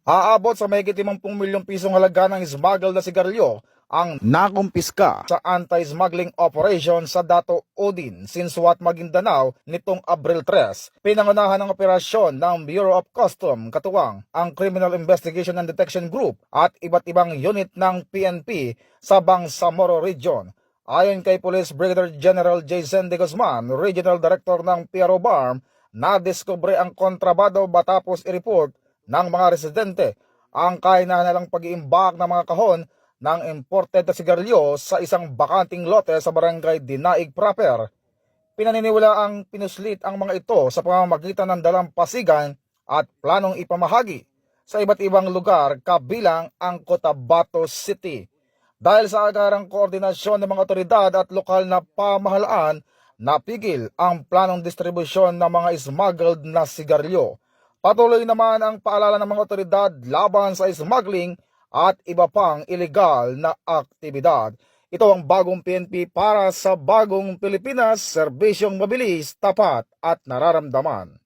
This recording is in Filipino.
Aabot sa mahigit 50 milyong pisong halaga ng smuggled na sigarilyo ang nakumpiska sa anti-smuggling operation sa Dato Odin, Sinsuat, Maguindanao nitong Abril 3. Pinangunahan ng operasyon ng Bureau of Customs, katuwang ang Criminal Investigation and Detection Group at iba't ibang unit ng PNP sa Bangsamoro Region. Ayon kay Police Brigadier General Jason De Guzman, Regional Director ng PRO BARM, nadiskubre ang kontrabado matapos i-report ng mga residente ang kahinahanalang pag-iimbak ng mga kahon ng imported na sigarilyo sa isang bakanting lote sa barangay Dinaig Proper. Pinaniniwala ang pinuslit ang mga ito sa pamamagitan ng dalampasigan at planong ipamahagi sa iba't ibang lugar kabilang ang Cotabato City. Dahil sa agarang koordinasyon ng mga otoridad at lokal na pamahalaan, napigil ang planong distribusyon ng mga smuggled na sigarilyo. Patuloy naman ang paalala ng mga otoridad laban sa smuggling at iba pang ilegal na aktibidad. Ito ang bagong PNP para sa bagong Pilipinas, serbisyong mabilis, tapat at nararamdaman.